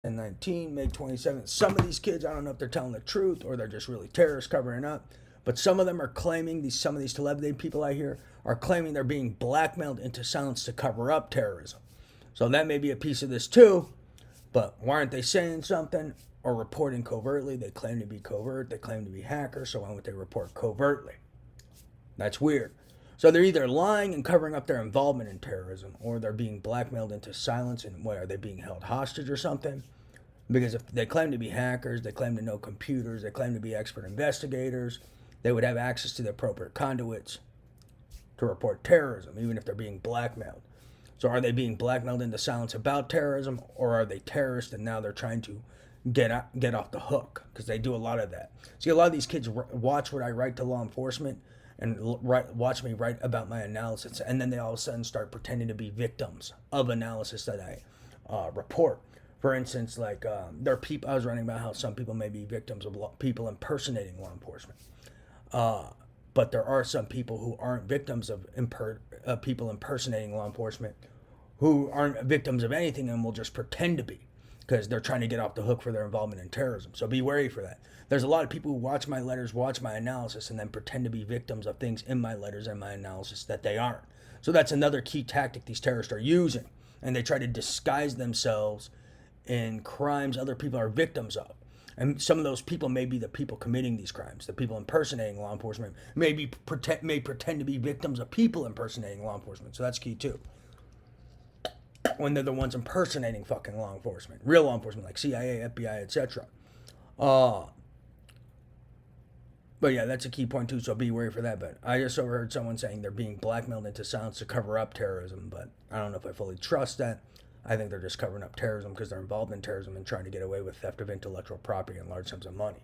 2019, May 27th. Some of these kids, I don't know if they're telling the truth or they're just really terrorists covering up, but some of them are claiming, some of these celebrity people I hear are claiming they're being blackmailed into silence to cover up terrorism. So that may be a piece of this too, but why aren't they saying something or reporting covertly? They claim to be covert, they claim to be hackers, so why won't they report covertly? That's weird. So they're either lying and covering up their involvement in terrorism, or they're being blackmailed into silence. And what, are they being held hostage or something? Because if they claim to be hackers, they claim to know computers, they claim to be expert investigators, they would have access to the appropriate conduits to report terrorism, even if they're being blackmailed. So are they being blackmailed into silence about terrorism, or are they terrorists and now they're trying to get off the hook? Because they do a lot of that. See, a lot of these kids watch what I write to law enforcement and watch me write about my analysis, and then they all of a sudden start pretending to be victims of analysis that I report. For instance, like there are people, I was writing about how some people may be victims of people impersonating law enforcement. But there are some people who aren't victims of people impersonating law enforcement, who aren't victims of anything and will just pretend to be, because they're trying to get off the hook for their involvement in terrorism. So be wary for that. There's a lot of people who watch my letters, watch my analysis, and then pretend to be victims of things in my letters and my analysis that they aren't. So that's another key tactic these terrorists are using. And they try to disguise themselves in crimes other people are victims of. And some of those people may be the people committing these crimes. The people impersonating law enforcement may pretend to be victims of people impersonating law enforcement. So that's key too. When they're the ones impersonating fucking law enforcement, real law enforcement like CIA, FBI, etc. But yeah, that's a key point too, so be wary for that. But I just overheard someone saying they're being blackmailed into silence to cover up terrorism, but I don't know if I fully trust that. I think they're just covering up terrorism because they're involved in terrorism and trying to get away with theft of intellectual property and large sums of money.